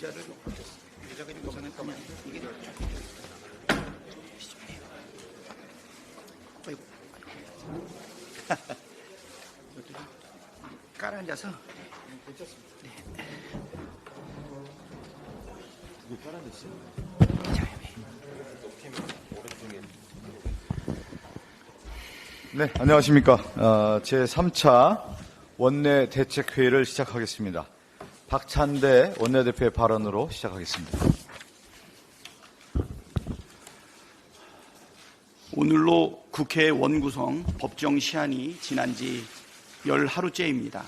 의자를 잠깐만 이게 아이고 깔아앉아서 괜찮습니다. 누구 깔아냈어요? 네, 안녕하십니까. 제3차 원내대책회의를 시작하겠습니다. 박찬대 원내대표의 발언으로 시작하겠습니다. 오늘로 국회 원구성 법정 시한이 지난 지 10하루째입니다.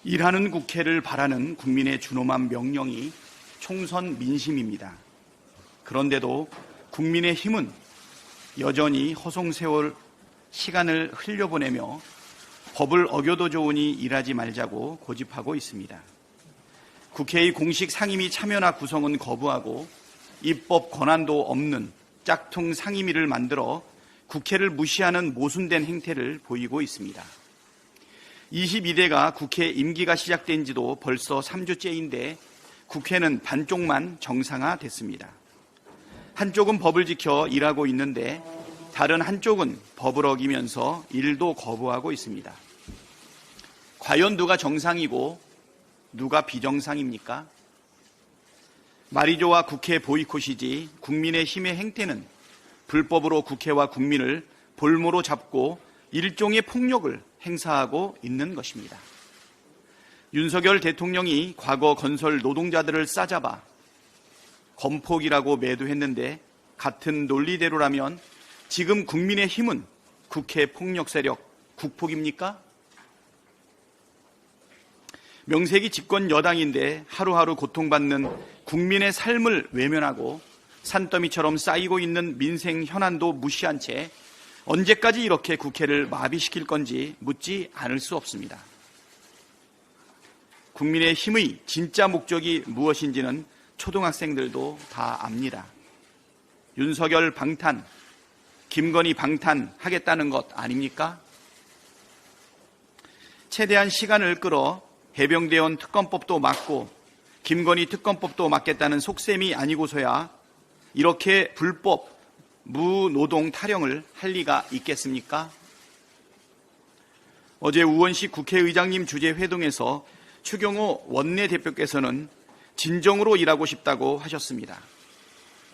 일하는 국회를 바라는 국민의 준엄한 명령이 총선 민심입니다. 그런데도 국민의힘은 여전히 허송세월 시간을 흘려보내며 법을 어겨도 좋으니 일하지 말자고 고집하고 있습니다. 국회의 공식 상임위 참여나 구성은 거부하고 입법 권한도 없는 짝퉁 상임위를 만들어 국회를 무시하는 모순된 행태를 보이고 있습니다. 22대가 국회 임기가 시작된 지도 벌써 3주째인데 국회는 반쪽만 정상화됐습니다. 한쪽은 법을 지켜 일하고 있는데 다른 한쪽은 법을 어기면서 일도 거부하고 있습니다. 과연 누가 정상이고 누가 비정상입니까? 말이 좋아 국회 보이콧이지 국민의힘의 행태는 불법으로 국회와 국민을 볼모로 잡고 일종의 폭력을 행사하고 있는 것입니다. 윤석열 대통령이 과거 건설 노동자들을 싸잡아 건폭이라고 매도했는데 같은 논리대로라면 지금 국민의힘은 국회 폭력 세력 국폭입니까? 명색이 집권 여당인데 하루하루 고통받는 국민의 삶을 외면하고 산더미처럼 쌓이고 있는 민생 현안도 무시한 채 언제까지 이렇게 국회를 마비시킬 건지 묻지 않을 수 없습니다. 국민의힘의 진짜 목적이 무엇인지는 초등학생들도 다 압니다. 윤석열 방탄, 김건희 방탄하겠다는 것 아닙니까? 최대한 시간을 끌어 해병대원 특검법도 막고 김건희 특검법도 막겠다는 속셈이 아니고서야 이렇게 불법 무노동 타령을 할 리가 있겠습니까? 어제 우원식 국회의장님 주재 회동에서 추경호 원내대표께서는 진정으로 일하고 싶다고 하셨습니다.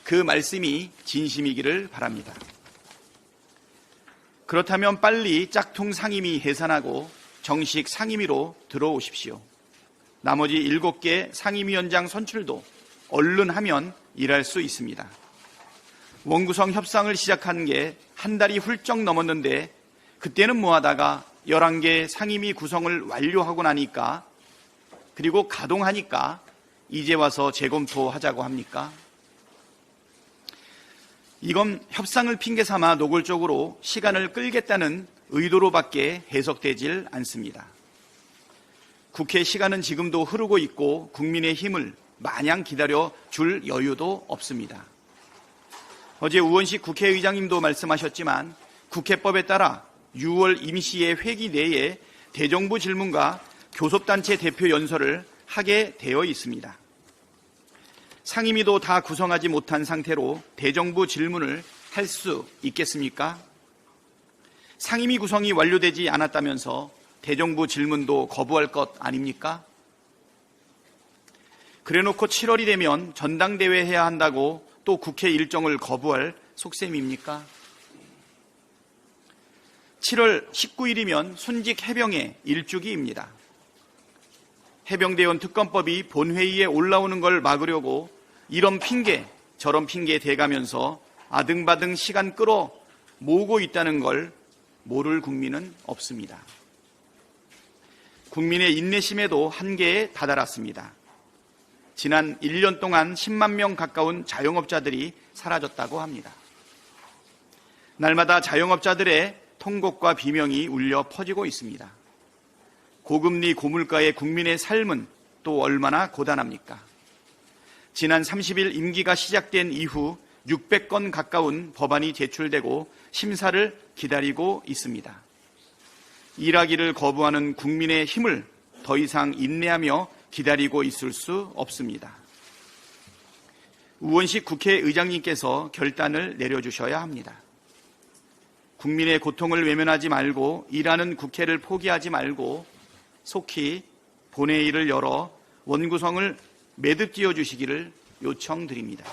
그 말씀이 진심이기를 바랍니다. 그렇다면 빨리 짝퉁 상임위 해산하고 정식 상임위로 들어오십시오. 나머지 7개 상임위원장 선출도 얼른 하면 일할 수 있습니다. 원구성 협상을 시작한 게 한 달이 훌쩍 넘었는데 그때는 뭐하다가 11개 상임위 구성을 완료하고 나니까 그리고 가동하니까 이제 와서 재검토하자고 합니까? 이건 협상을 핑계 삼아 노골적으로 시간을 끌겠다는 의도로밖에 해석되질 않습니다. 국회 시간은 지금도 흐르고 있고 국민의 힘을 마냥 기다려 줄 여유도 없습니다. 어제 우원식 국회의장님도 말씀하셨지만 국회법에 따라 6월 임시의 회기 내에 대정부 질문과 교섭단체 대표 연설을 하게 되어 있습니다. 상임위도 다 구성하지 못한 상태로 대정부 질문을 할 수 있겠습니까? 상임위 구성이 완료되지 않았다면서 대정부 질문도 거부할 것 아닙니까? 그래놓고 7월이 되면 전당대회 해야 한다고 또 국회 일정을 거부할 속셈입니까? 7월 19일이면 순직 해병의 일주기입니다. 해병대원 특검법이 본회의에 올라오는 걸 막으려고 이런 핑계 저런 핑계 대가면서 아등바등 시간 끌어 모으고 있다는 걸 모를 국민은 없습니다. 국민의 인내심에도 한계에 다다랐습니다. 지난 1년 동안 10만 명 가까운 자영업자들이 사라졌다고 합니다. 날마다 자영업자들의 통곡과 비명이 울려 퍼지고 있습니다. 고금리 고물가의 국민의 삶은 또 얼마나 고단합니까? 지난 30일 임기가 시작된 이후 600건 가까운 법안이 제출되고 심사를 기다리고 있습니다. 일하기를 거부하는 국민의 힘을 더 이상 인내하며 기다리고 있을 수 없습니다. 우원식 국회의장님께서 결단을 내려주셔야 합니다. 국민의 고통을 외면하지 말고 일하는 국회를 포기하지 말고 속히 본회의를 열어 원구성을 매듭지어 주시기를 요청드립니다.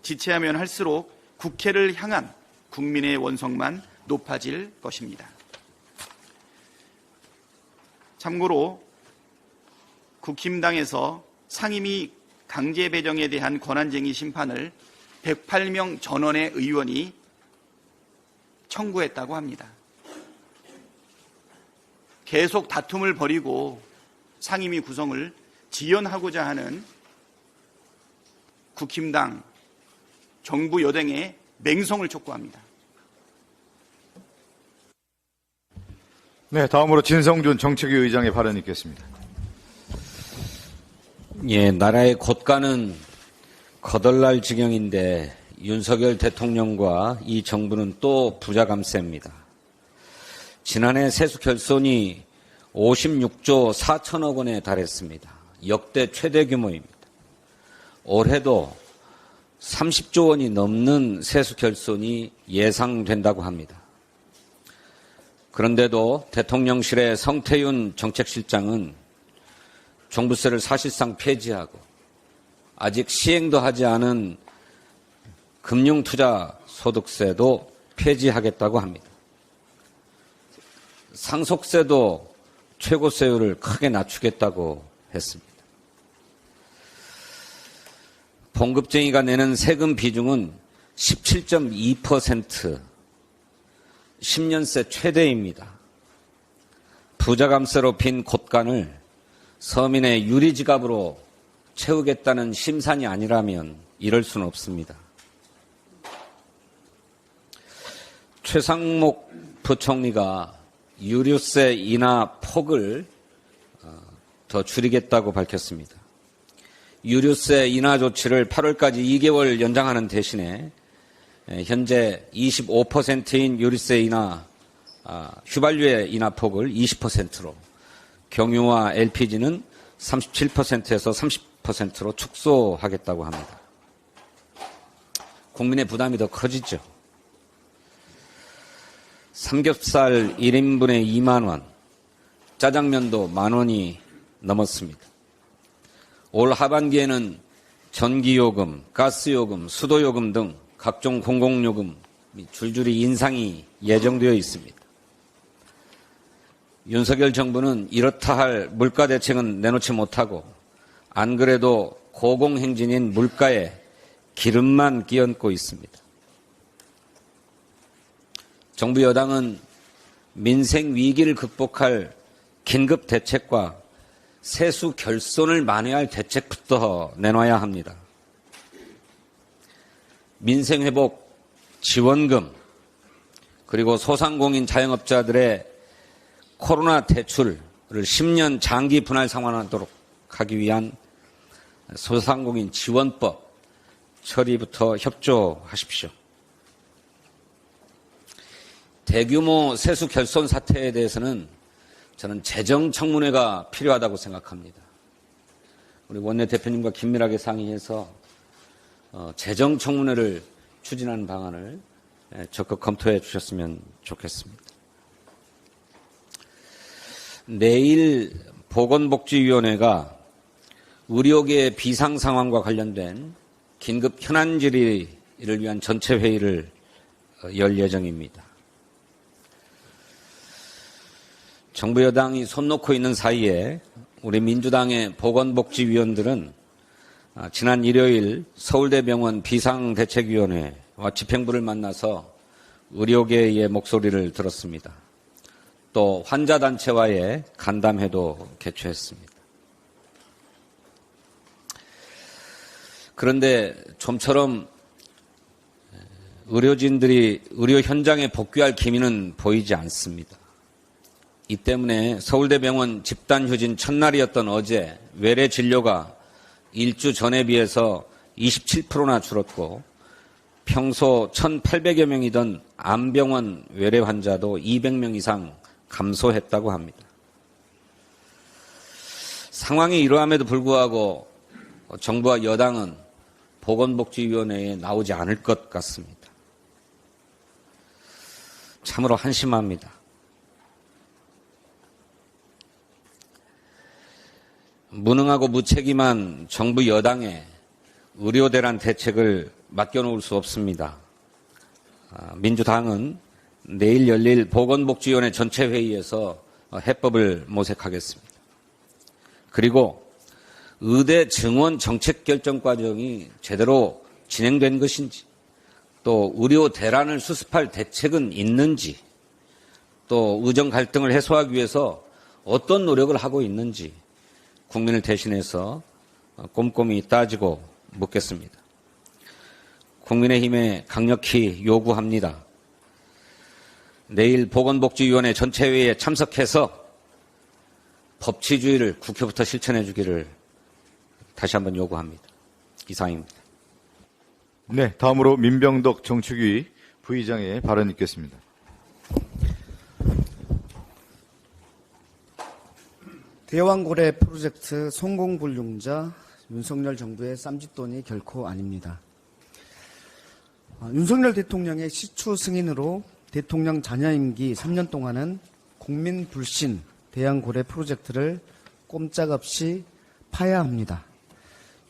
지체하면 할수록 국회를 향한 국민의 원성만 높아질 것입니다. 참고로 국힘당에서 상임위 강제 배정에 대한 권한쟁의 심판을 108명 전원의 의원이 청구했다고 합니다. 계속 다툼을 벌이고 상임위 구성을 지연하고자 하는 국힘당, 정부 여당의 맹성을 촉구합니다. 네, 다음으로 진성준 정책위 의장의 발언이 있겠습니다. 예, 나라의 곳간은 거덜날 지경인데 윤석열 대통령과 이 정부는 또 부자감세입니다. 지난해 세수 결손이 56조 4천억 원에 달했습니다. 역대 최대 규모입니다. 올해도 30조 원이 넘는 세수 결손이 예상된다고 합니다. 그런데도 대통령실의 성태윤 정책실장은 종부세를 사실상 폐지하고 아직 시행도 하지 않은 금융투자소득세도 폐지하겠다고 합니다. 상속세도 최고세율을 크게 낮추겠다고 했습니다. 봉급쟁이가 내는 세금 비중은 17.2%, 10년새 최대입니다. 부자감세로 빈 곳간을 서민의 유리지갑으로 채우겠다는 심산이 아니라면 이럴 수는 없습니다. 최상목 부총리가 유류세 인하 폭을 더 줄이겠다고 밝혔습니다. 유류세 인하 조치를 8월까지 2개월 연장하는 대신에 현재 25%인 유류세 인하, 휘발유의 인하 폭을 20%로, 경유와 LPG는 37%에서 30%로 축소하겠다고 합니다. 국민의 부담이 더 커지죠. 삼겹살 1인분에 2만 원, 짜장면도 10,000원이 넘었습니다. 올 하반기에는 전기요금, 가스요금, 수도요금 등 각종 공공요금이 줄줄이 인상이 예정되어 있습니다. 윤석열 정부는 이렇다 할 물가 대책은 내놓지 못하고 안 그래도 고공행진인 물가에 기름만 끼얹고 있습니다. 정부 여당은 민생 위기를 극복할 긴급 대책과 세수 결손을 만회할 대책부터 내놔야 합니다. 민생회복 지원금, 그리고 소상공인 자영업자들의 코로나 대출을 10년 장기 분할 상환하도록 하기 위한 소상공인 지원법 처리부터 협조하십시오. 대규모 세수 결손 사태에 대해서는 저는 재정청문회가 필요하다고 생각합니다. 우리 원내대표님과 긴밀하게 상의해서 재정청문회를 추진하는 방안을 적극 검토해 주셨으면 좋겠습니다. 내일 보건복지위원회가 의료계 비상 상황과 관련된 긴급 현안 질의를 위한 전체 회의를 열 예정입니다. 정부 여당이 손 놓고 있는 사이에 우리 민주당의 보건복지위원들은 지난 일요일 서울대병원 비상대책위원회와 집행부를 만나서 의료계의 목소리를 들었습니다. 또 환자단체와의 간담회도 개최했습니다. 그런데 좀처럼 의료진들이 의료 현장에 복귀할 기미는 보이지 않습니다. 이 때문에 서울대병원 집단휴진 첫날이었던 어제 외래 진료가 일주 전에 비해서 27%나 줄었고 평소 1,800여 명이던 암병원 외래 환자도 200명 이상 감소했다고 합니다. 상황이 이러함에도 불구하고 정부와 여당은 보건복지위원회에 나오지 않을 것 같습니다. 참으로 한심합니다. 무능하고 무책임한 정부 여당에 의료 대란 대책을 맡겨놓을 수 없습니다. 민주당은 내일 열릴 보건복지위원회 전체 회의에서 해법을 모색하겠습니다. 그리고 의대 증원 정책 결정 과정이 제대로 진행된 것인지, 또 의료 대란을 수습할 대책은 있는지, 또 의정 갈등을 해소하기 위해서 어떤 노력을 하고 있는지 국민을 대신해서 꼼꼼히 따지고 묻겠습니다. 국민의힘에 강력히 요구합니다. 내일 보건복지위원회 전체 회의에 참석해서 법치주의를 국회부터 실천해 주기를 다시 한번 요구합니다. 이상입니다. 네, 다음으로 민병덕 정책위 부의장의 발언 있겠습니다. 대왕고래 프로젝트 성공불능자 윤석열 정부의 쌈짓돈이 결코 아닙니다. 윤석열 대통령의 시추 승인으로 대통령 잔여 임기 3년 동안은 국민 불신 대왕고래 프로젝트를 꼼짝없이 파야 합니다.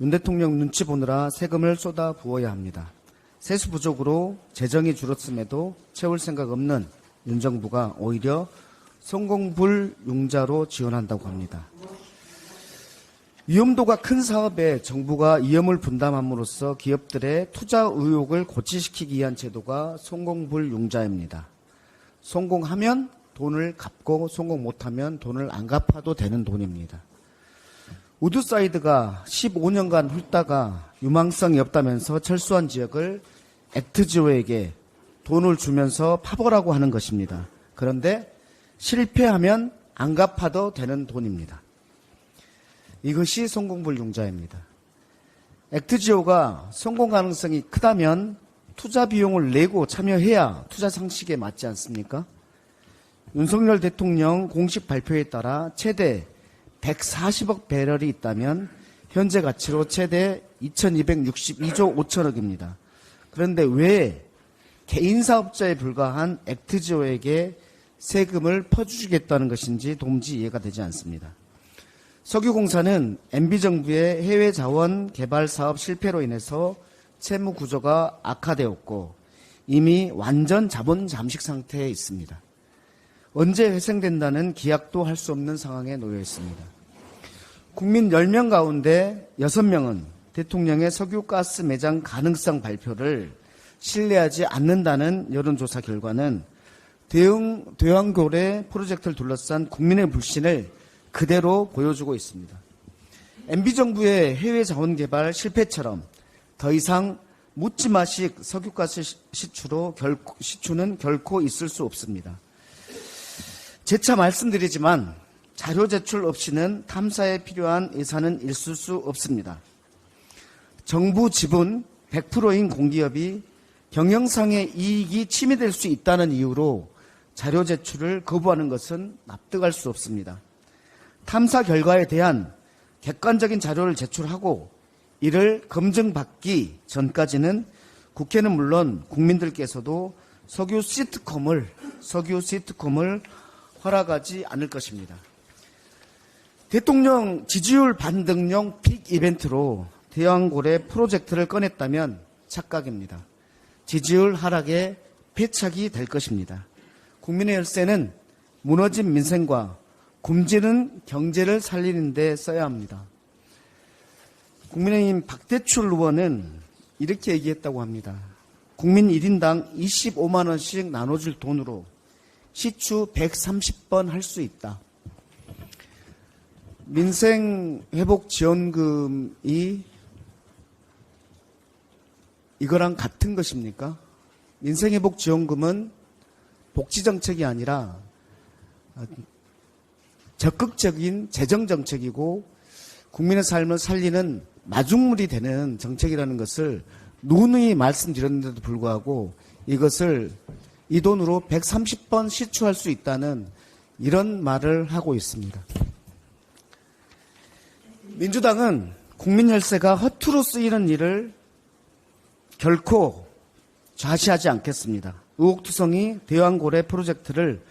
윤 대통령 눈치 보느라 세금을 쏟아 부어야 합니다. 세수 부족으로 재정이 줄었음에도 채울 생각 없는 윤 정부가 오히려 성공불융자로 지원한다고 합니다. 위험도가 큰 사업에 정부가 위험을 분담함으로써 기업들의 투자 의욕을 고취시키기 위한 제도가 성공불융자입니다. 성공하면 돈을 갚고 성공 못하면 돈을 안 갚아도 되는 돈입니다. 우드사이드가 15년간 훑다가 유망성이 없다면서 철수한 지역을 액트지오에게 돈을 주면서 파보라고 하는 것입니다. 그런데 실패하면 안 갚아도 되는 돈입니다. 이것이 성공불융자입니다. 액트지오가 성공 가능성이 크다면 투자 비용을 내고 참여해야 투자 상식에 맞지 않습니까? 윤석열 대통령 공식 발표에 따라 최대 140억 배럴이 있다면 현재 가치로 최대 2262조 5천억입니다. 그런데 왜 개인 사업자에 불과한 액트지오에게 세금을 퍼주시겠다는 것인지 도무지 이해가 되지 않습니다. 석유공사는 MB정부의 해외 자원 개발 사업 실패로 인해서 채무 구조가 악화되었고 이미 완전 자본 잠식 상태에 있습니다. 언제 회생된다는 기약도 할 수 없는 상황에 놓여 있습니다. 국민 10명 가운데 6명은 대통령의 석유가스 매장 가능성 발표를 신뢰하지 않는다는 여론조사 결과는 대왕고래 프로젝트를 둘러싼 국민의 불신을 그대로 보여주고 있습니다. MB정부의 해외 자원 개발 실패처럼 더 이상 묻지마식 석유가스 시추는 결코 있을 수 없습니다. 재차 말씀드리지만 자료 제출 없이는 탐사에 필요한 예산은 있을 수 없습니다. 정부 지분 100%인 공기업이 경영상의 이익이 침해될 수 있다는 이유로 자료 제출을 거부하는 것은 납득할 수 없습니다. 탐사 결과에 대한 객관적인 자료를 제출하고 이를 검증받기 전까지는 국회는 물론 국민들께서도 석유 시트콤을 허락하지 않을 것입니다. 대통령 지지율 반등용 빅 이벤트로 대왕고래 프로젝트를 꺼냈다면 착각입니다. 지지율 하락의 패착이 될 것입니다. 국민의 열쇠는 무너진 민생과 굶주린 경제를 살리는 데 써야 합니다. 국민의힘 박대출 의원은 이렇게 얘기했다고 합니다. 국민 1인당 25만 원씩 나눠줄 돈으로 시추 130번 할 수 있다. 민생회복지원금이 이거랑 같은 것입니까? 민생회복지원금은 복지정책이 아니라 적극적인 재정정책이고 국민의 삶을 살리는 마중물이 되는 정책이라는 것을 누누이 말씀드렸는데도 불구하고 이것을 이 돈으로 130번 시추할 수 있다는 이런 말을 하고 있습니다. 민주당은 국민 혈세가 허투루 쓰이는 일을 결코 좌시하지 않겠습니다. 의혹투성이 대왕고래 프로젝트를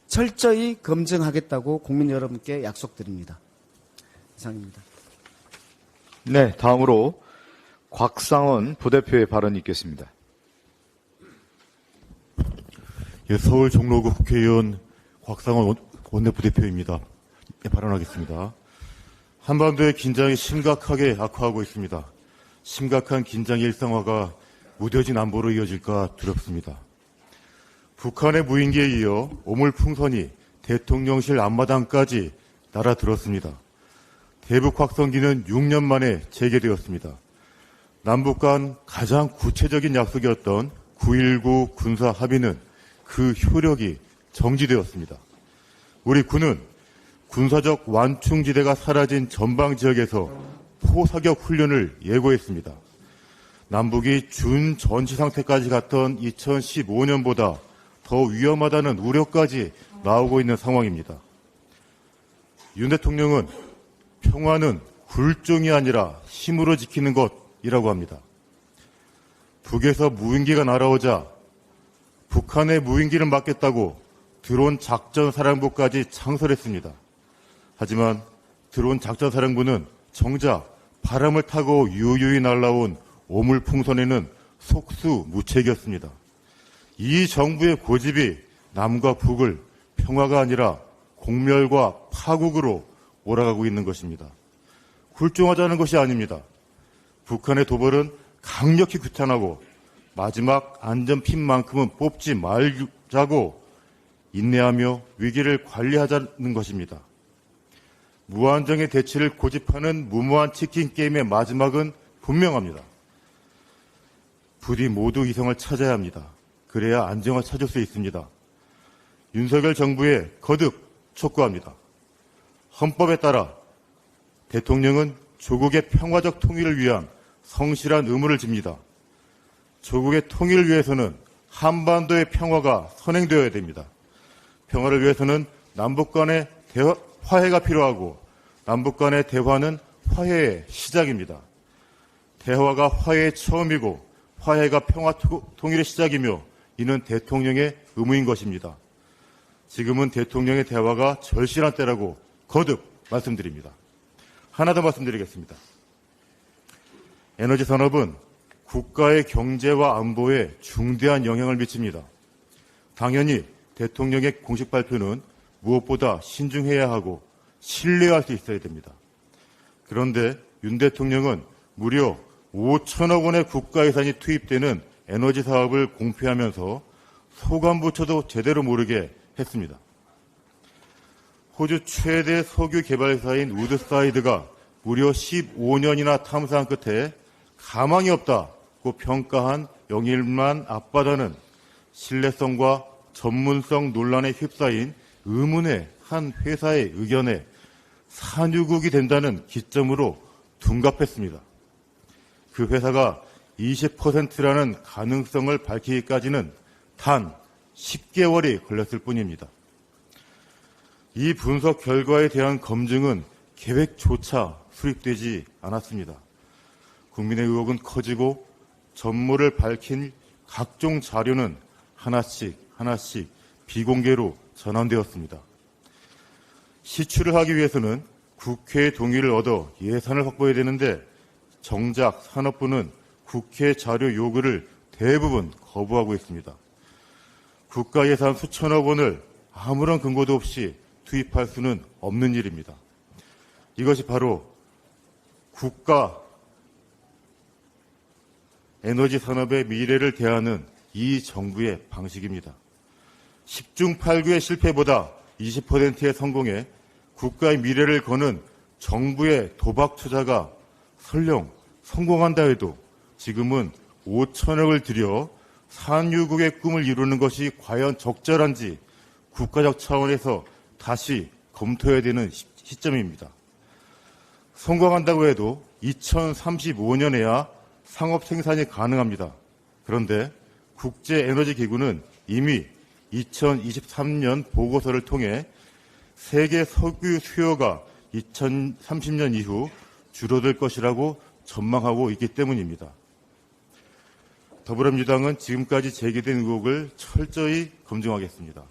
철저히 검증하겠다고 국민 여러분께 약속드립니다. 이상입니다. 네, 다음으로 곽상원 부대표의 발언이 있겠습니다. 예, 서울 종로구 국회의원 곽상원 원내부대표입니다. 예, 발언하겠습니다. 한반도의 긴장이 심각하게 악화하고 있습니다. 심각한 긴장의 일상화가 무뎌진 안보로 이어질까 두렵습니다. 북한의 무인기에 이어 오물풍선이 대통령실 앞마당까지 날아들었습니다. 대북 확성기는 6년 만에 재개되었습니다. 남북 간 가장 구체적인 약속이었던 9.19 군사 합의는 그 효력이 정지되었습니다. 우리 군은 군사적 완충지대가 사라진 전방 지역에서 포사격 훈련을 예고했습니다. 남북이 준전시 상태까지 갔던 2015년보다 더 위험하다는 우려까지 나오고 있는 상황입니다. 윤 대통령은 평화는 굴종이 아니라 힘으로 지키는 것이라고 합니다. 북에서 무인기가 날아오자 북한의 무인기를 막겠다고 드론 작전사령부까지 창설했습니다. 하지만 드론 작전사령부는 정작 바람을 타고 유유히 날아온 오물풍선에는 속수무책이었습니다. 이 정부의 고집이 남과 북을 평화가 아니라 공멸과 파국으로 몰아가고 있는 것입니다. 굴종하자는 것이 아닙니다. 북한의 도발은 강력히 규탄하고 마지막 안전핀만큼은 뽑지 말자고 인내하며 위기를 관리하자는 것입니다. 무한정의 대치를 고집하는 무모한 치킨 게임의 마지막은 분명합니다. 부디 모두 이성을 찾아야 합니다. 그래야 안정화 찾을 수 있습니다. 윤석열 정부에 거듭 촉구합니다. 헌법에 따라 대통령은 조국의 평화적 통일을 위한 성실한 의무를 집니다. 조국의 통일을 위해서는 한반도의 평화가 선행되어야 됩니다. 평화를 위해서는 남북 간의 화해가 필요하고 남북 간의 대화는 화해의 시작입니다. 대화가 화해의 처음이고 화해가 평화 통일의 시작이며 이는 대통령의 의무인 것입니다. 지금은 대통령의 대화가 절실한 때라고 거듭 말씀드립니다. 하나 더 말씀드리겠습니다. 에너지 산업은 국가의 경제와 안보에 중대한 영향을 미칩니다. 당연히 대통령의 공식 발표는 무엇보다 신중해야 하고 신뢰할 수 있어야 됩니다. 그런데 윤 대통령은 무려 5천억 원의 국가 예산이 투입되는 에너지 사업을 공표하면서 소관부처도 제대로 모르게 했습니다. 호주 최대 석유 개발사인 우드사이드가 무려 15년이나 탐사한 끝에 가망이 없다고 평가한 영일만 앞바다는 신뢰성과 전문성 논란에 휩싸인 의문의 한 회사의 의견에 산유국이 된다는 기점으로 둔갑했습니다. 그 회사가 20%라는 가능성을 밝히기까지는 단 10개월이 걸렸을 뿐입니다. 이 분석 결과에 대한 검증은 계획조차 수립되지 않았습니다. 국민의 의혹은 커지고 전모를 밝힌 각종 자료는 하나씩 비공개로 전환되었습니다. 시추를 하기 위해서는 국회의 동의를 얻어 예산을 확보해야 되는데 정작 산업부는 국회 자료 요구를 대부분 거부하고 있습니다. 국가 예산 수천억 원을 아무런 근거도 없이 투입할 수는 없는 일입니다. 이것이 바로 국가 에너지 산업의 미래를 대하는 이 정부의 방식입니다. 10중 8구의 실패보다 20%의 성공에 국가의 미래를 거는 정부의 도박 투자가 설령 성공한다 해도 지금은 5천억을 들여 산유국의 꿈을 이루는 것이 과연 적절한지 국가적 차원에서 다시 검토해야 되는 시점입니다. 성공한다고 해도 2035년에야 상업 생산이 가능합니다. 그런데 국제에너지기구는 이미 2023년 보고서를 통해 세계 석유 수요가 2030년 이후 줄어들 것이라고 전망하고 있기 때문입니다. 더불어민주당은 지금까지 제기된 의혹을 철저히 검증하겠습니다.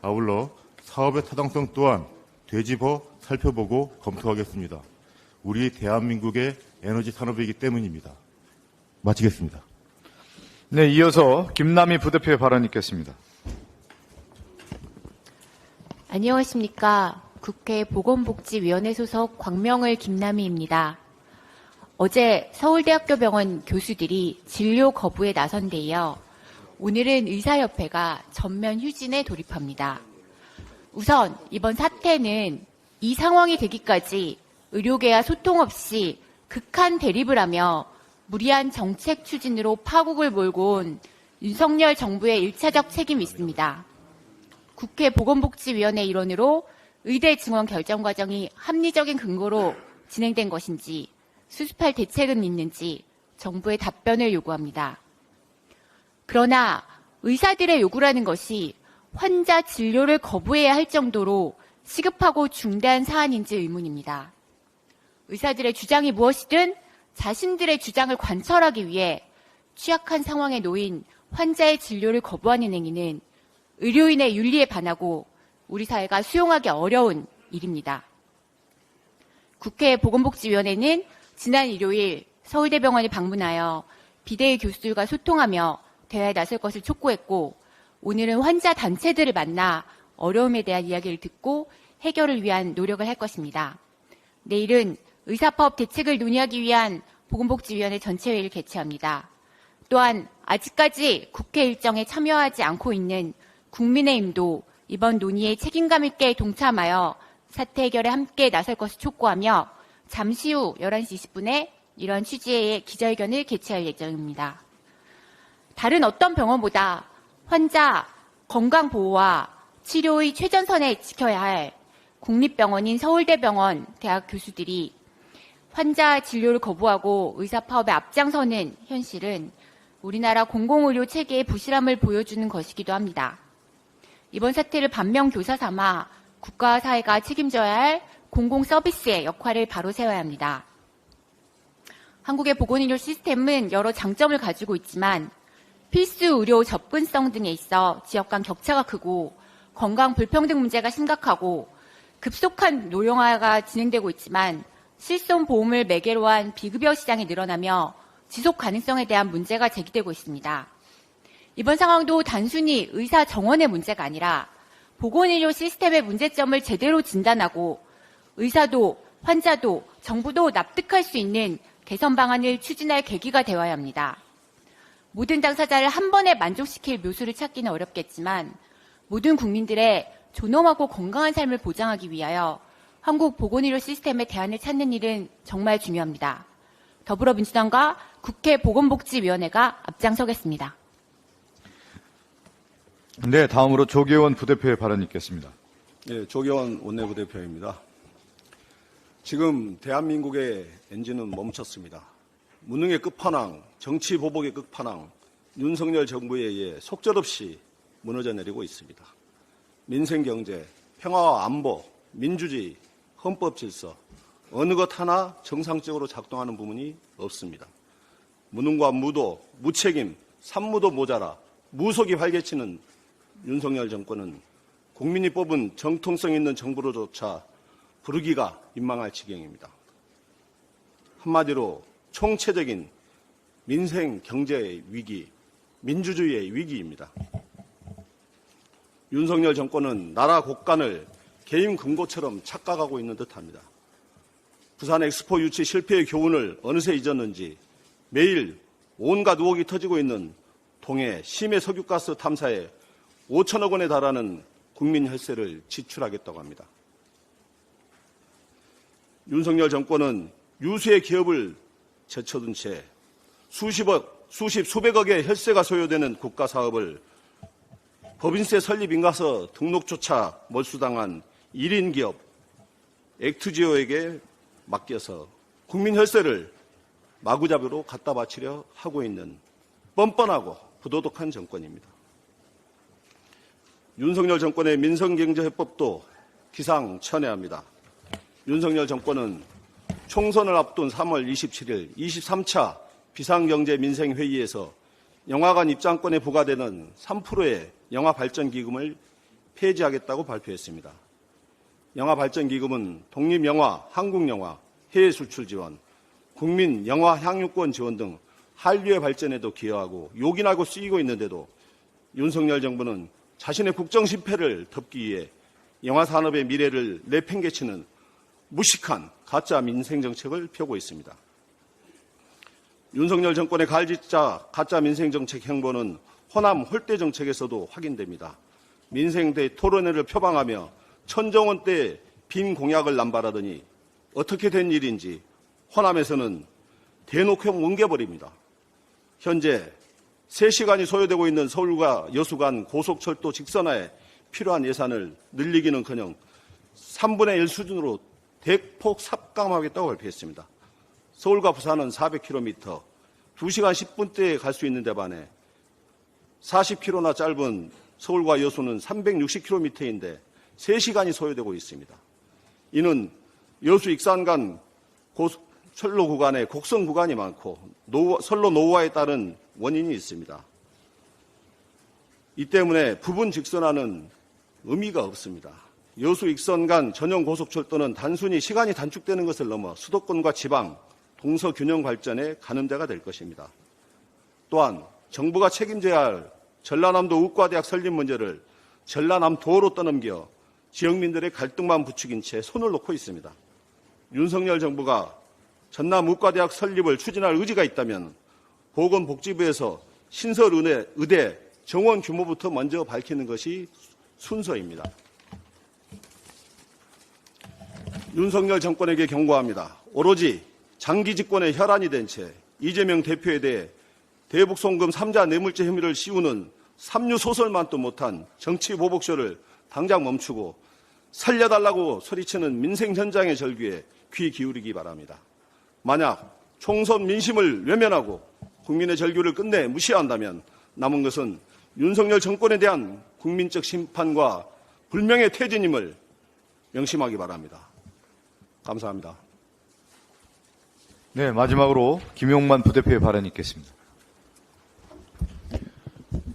아울러 사업의 타당성 또한 되짚어 살펴보고 검토하겠습니다. 우리 대한민국의 에너지 산업이기 때문입니다. 마치겠습니다. 네, 이어서 김남희 부대표의 발언 있겠습니다. 안녕하십니까. 국회 보건복지위원회 소속 광명을 김남희입니다. 어제 서울대학교 병원 교수들이 진료 거부에 나선 데이어 오늘은 의사협회가 전면 휴진에 돌입합니다. 우선 이번 사태는 이 상황이 되기까지 의료계와 소통 없이 극한 대립을 하며 무리한 정책 추진으로 파국을 몰고 온 윤석열 정부의 1차적 책임이 있습니다. 국회 보건복지위원회 일원으로 의대 증원 결정 과정이 합리적인 근거로 진행된 것인지 수습할 대책은 있는지 정부의 답변을 요구합니다. 그러나 의사들의 요구라는 것이 환자 진료를 거부해야 할 정도로 시급하고 중대한 사안인지 의문입니다. 의사들의 주장이 무엇이든 자신들의 주장을 관철하기 위해 취약한 상황에 놓인 환자의 진료를 거부하는 행위는 의료인의 윤리에 반하고 우리 사회가 수용하기 어려운 일입니다. 국회 보건복지위원회는 지난 일요일 서울대병원을 방문하여 비대위 교수들과 소통하며 대화에 나설 것을 촉구했고 오늘은 환자 단체들을 만나 어려움에 대한 이야기를 듣고 해결을 위한 노력을 할 것입니다. 내일은 의사파업 대책을 논의하기 위한 보건복지위원회 전체회의를 개최합니다. 또한 아직까지 국회 일정에 참여하지 않고 있는 국민의힘도 이번 논의에 책임감 있게 동참하여 사태 해결에 함께 나설 것을 촉구하며 잠시 후 11시 20분에 이러한 취지의 기자회견을 개최할 예정입니다. 다른 어떤 병원보다 환자 건강보호와 치료의 최전선에 지켜야 할 국립병원인 서울대병원 대학 교수들이 환자 진료를 거부하고 의사파업에 앞장서는 현실은 우리나라 공공의료 체계의 부실함을 보여주는 것이기도 합니다. 이번 사태를 반면교사 삼아 국가와 사회가 책임져야 할 공공서비스의 역할을 바로 세워야 합니다. 한국의 보건의료 시스템은 여러 장점을 가지고 있지만 필수 의료 접근성 등에 있어 지역 간 격차가 크고 건강 불평등 문제가 심각하고 급속한 노령화가 진행되고 있지만 실손 보험을 매개로 한 비급여 시장이 늘어나며 지속 가능성에 대한 문제가 제기되고 있습니다. 이번 상황도 단순히 의사 정원의 문제가 아니라 보건의료 시스템의 문제점을 제대로 진단하고 의사도 환자도 정부도 납득할 수 있는 개선 방안을 추진할 계기가 되어야 합니다. 모든 당사자를 한 번에 만족시킬 묘수를 찾기는 어렵겠지만 모든 국민들의 존엄하고 건강한 삶을 보장하기 위하여 한국 보건의료 시스템의 대안을 찾는 일은 정말 중요합니다. 더불어민주당과 국회 보건복지위원회가 앞장서겠습니다. 네, 다음으로 조계원 부대표의 발언 있겠습니다. 네, 조계원 원내부대표입니다. 지금 대한민국의 엔진은 멈췄습니다. 무능의 끝판왕, 정치 보복의 끝판왕, 윤석열 정부에 의해 속절없이 무너져 내리고 있습니다. 민생 경제, 평화와 안보, 민주주의, 헌법 질서, 어느 것 하나 정상적으로 작동하는 부분이 없습니다. 무능과 무도, 무책임, 산무도 모자라 무속이 활개치는 윤석열 정권은 국민이 뽑은 정통성 있는 정부로조차 부르기가 민망할 지경입니다. 한마디로 총체적인 민생 경제의 위기, 민주주의의 위기입니다. 윤석열 정권은 나라 곳간을 개인 금고처럼 착각하고 있는 듯합니다. 부산 엑스포 유치 실패의 교훈을 어느새 잊었는지 매일 온갖 의혹이 터지고 있는 동해 심해 석유가스 탐사에 5천억 원에 달하는 국민 혈세를 지출하겠다고 합니다. 윤석열 정권은 유수의 기업을 제쳐둔 채 수백억의 혈세가 소요되는 국가 사업을 법인세 설립 인가서 등록조차 몰수당한 1인 기업 액트지오에게 맡겨서 국민 혈세를 마구잡이로 갖다 바치려 하고 있는 뻔뻔하고 부도덕한 정권입니다. 윤석열 정권의 민생경제해법도 기상천외합니다. 윤석열 정권은 총선을 앞둔 3월 27일 23차 비상경제민생회의에서 영화관 입장권에 부과되는 3%의 영화발전기금을 폐지하겠다고 발표했습니다. 영화발전기금은 독립영화, 한국영화, 해외수출 지원, 국민 영화 향유권 지원 등 한류의 발전에도 기여하고 요긴하고 쓰이고 있는데도 윤석열 정부는 자신의 국정 실패를 덮기 위해 영화산업의 미래를 내팽개치는 무식한 가짜 민생정책을 펴고 있습니다. 윤석열 정권의 가짜 민생정책 행보는 호남 홀대 정책에서도 확인됩니다. 민생대 토론회를 표방하며 천정원대 빈 공약을 남발하더니 어떻게 된 일인지 호남에서는 대놓고 뭉개버립니다. 현재 3시간이 소요되고 있는 서울과 여수 간 고속철도 직선화에 필요한 예산을 늘리기는커녕 3분의 1 수준으로 대폭 삭감하겠다고 발표했습니다. 서울과 부산은 400km, 2시간 10분대에 갈 수 있는 데 반해 40km나 짧은 서울과 여수는 360km인데 3시간이 소요되고 있습니다. 이는 여수 익산 간 철로 구간에 곡선 구간이 많고 선로 노후화에 따른 원인이 있습니다. 이 때문에 부분 직선화는 의미가 없습니다. 여수 익선 간 전용 고속철도는 단순히 시간이 단축되는 것을 넘어 수도권과 지방, 동서 균형 발전에 가는 데가 될 것입니다. 또한 정부가 책임져야 할 전라남도 의과대학 설립 문제를 전라남도로 떠넘겨 지역민들의 갈등만 부추긴 채 손을 놓고 있습니다. 윤석열 정부가 전남 의과대학 설립을 추진할 의지가 있다면 보건복지부에서 신설의대 정원 규모부터 먼저 밝히는 것이 순서입니다. 윤석열 정권에게 경고합니다. 오로지 장기 집권의 혈안이 된 채 이재명 대표에 대해 대북송금 3자 뇌물죄 혐의를 씌우는 삼류소설만도 못한 정치보복쇼를 당장 멈추고 살려달라고 소리치는 민생 현장의 절규에 귀 기울이기 바랍니다. 만약 총선 민심을 외면하고 국민의 절규를 끝내 무시한다면 남은 것은 윤석열 정권에 대한 국민적 심판과 불명예 퇴진임을 명심하기 바랍니다. 감사합니다. 네, 마지막으로 김용만 부대표의 발언이 있겠습니다.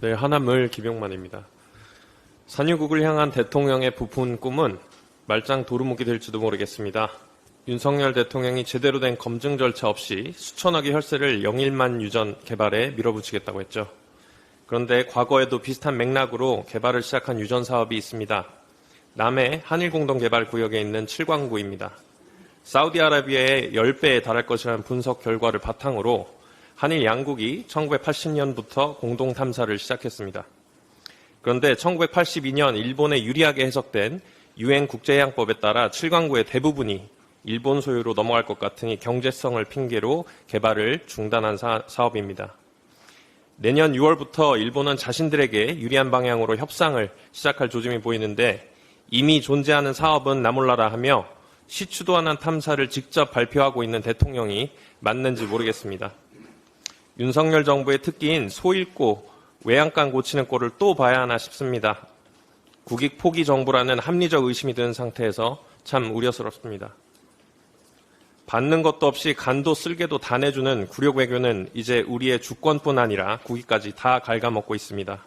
네, 하남을 김용만입니다. 산유국을 향한 대통령의 부푼 꿈은 말짱 도루묵이 될지도 모르겠습니다. 윤석열 대통령이 제대로 된 검증 절차 없이 수천억의 혈세를 영일만 유전 개발에 밀어붙이겠다고 했죠. 그런데 과거에도 비슷한 맥락으로 개발을 시작한 유전 사업이 있습니다. 남해 한일공동개발구역에 있는 칠광구입니다. 사우디아라비아의 10배에 달할 것이라는 분석 결과를 바탕으로 한일 양국이 1980년부터 공동 탐사를 시작했습니다. 그런데 1982년 일본에 유리하게 해석된 유엔 국제해양법에 따라 칠광구의 대부분이 일본 소유로 넘어갈 것 같으니 경제성을 핑계로 개발을 중단한 사업입니다. 내년 6월부터 일본은 자신들에게 유리한 방향으로 협상을 시작할 조짐이 보이는데 이미 존재하는 사업은 나몰라라 하며 시추도 안 한 탐사를 직접 발표하고 있는 대통령이 맞는지 모르겠습니다. 윤석열 정부의 특기인 소 잃고 외양간 고치는 꼴을 또 봐야 하나 싶습니다. 국익 포기 정부라는 합리적 의심이 드는 상태에서 참 우려스럽습니다. 받는 것도 없이 간도 쓸개도 다 내주는 굴욕 외교는 이제 우리의 주권뿐 아니라 국익까지 다 갉아먹고 있습니다.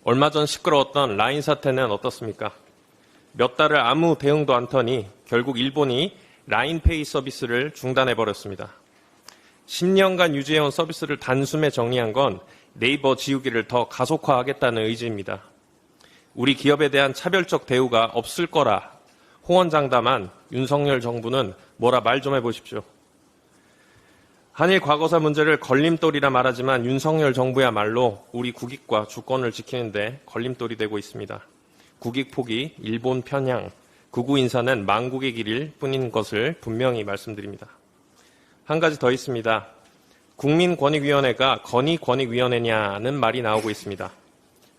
얼마 전 시끄러웠던 라인 사태는 어떻습니까? 몇 달을 아무 대응도 않더니 결국 일본이 라인페이 서비스를 중단해버렸습니다. 10년간 유지해온 서비스를 단숨에 정리한 건 네이버 지우기를 더 가속화하겠다는 의지입니다. 우리 기업에 대한 차별적 대우가 없을 거라 호언장담한 윤석열 정부는 뭐라 말 좀 해보십시오. 한일 과거사 문제를 걸림돌이라 말하지만 윤석열 정부야말로 우리 국익과 주권을 지키는데 걸림돌이 되고 있습니다. 국익 포기, 일본 편향, 극우 인사는 망국의 길일 뿐인 것을 분명히 말씀드립니다. 한 가지 더 있습니다. 국민권익위원회가 건의권익위원회냐는 말이 나오고 있습니다.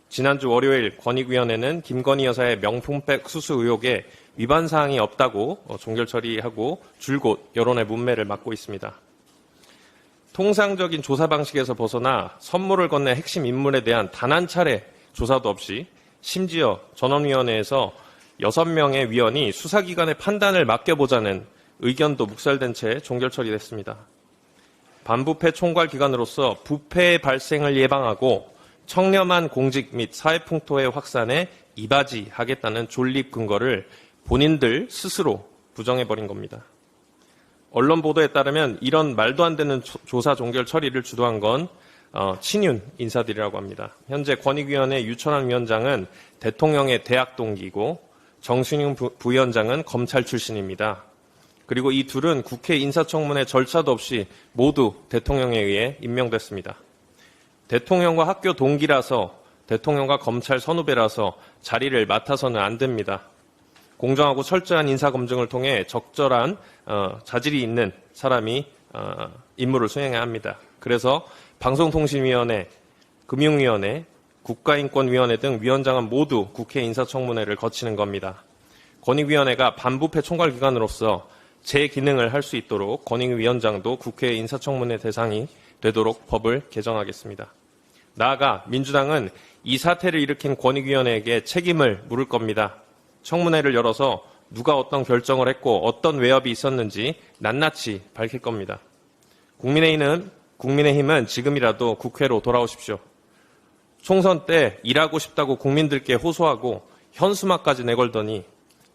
지난주 월요일 권익위원회는 김건희 여사의 명품백 수수 의혹에 위반 사항이 없다고 종결 처리하고 줄곧 여론의 문매를 막고 있습니다. 통상적인 조사 방식에서 벗어나 선물을 건넨 핵심 인물에 대한 단 한 차례 조사도 없이 심지어 전원위원회에서 6명의 위원이 수사기관의 판단을 맡겨보자는 의견도 묵살된 채 종결 처리됐습니다. 반부패 총괄 기관으로서 부패의 발생을 예방하고 청렴한 공직 및 사회풍토의 확산에 이바지하겠다는 존립 근거를 본인들 스스로 부정해버린 겁니다. 언론 보도에 따르면 이런 말도 안 되는 조사 종결 처리를 주도한 건 친윤 인사들이라고 합니다. 현재 권익위원회 유천환 위원장은 대통령의 대학 동기이고 정순용 부위원장은 검찰 출신입니다. 그리고 이 둘은 국회 인사청문회 절차도 없이 모두 대통령에 의해 임명됐습니다. 대통령과 학교 동기라서 대통령과 검찰 선후배라서 자리를 맡아서는 안 됩니다. 공정하고 철저한 인사검증을 통해 적절한 자질이 있는 사람이 임무를 수행해야 합니다. 그래서 방송통신위원회, 금융위원회, 국가인권위원회 등 위원장은 모두 국회 인사청문회를 거치는 겁니다. 권익위원회가 반부패 총괄기관으로서 제 기능을 할 수 있도록 권익위원장도 국회 인사청문회 대상이 되도록 법을 개정하겠습니다. 나아가 민주당은 이 사태를 일으킨 권익위원회에게 책임을 물을 겁니다. 청문회를 열어서 누가 어떤 결정을 했고 어떤 외압이 있었는지 낱낱이 밝힐 겁니다. 국민의힘은 지금이라도 국회로 돌아오십시오. 총선 때 일하고 싶다고 국민들께 호소하고 현수막까지 내걸더니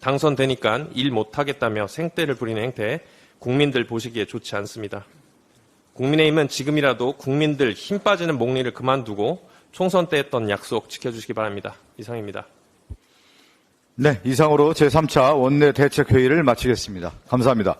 당선되니까 일 못하겠다며 생떼를 부리는 행태 국민들 보시기에 좋지 않습니다. 국민의힘은 지금이라도 국민들 힘 빠지는 목리를 그만두고 총선 때 했던 약속 지켜주시기 바랍니다. 이상입니다. 네, 이상으로 제3차 원내대책회의를 마치겠습니다. 감사합니다.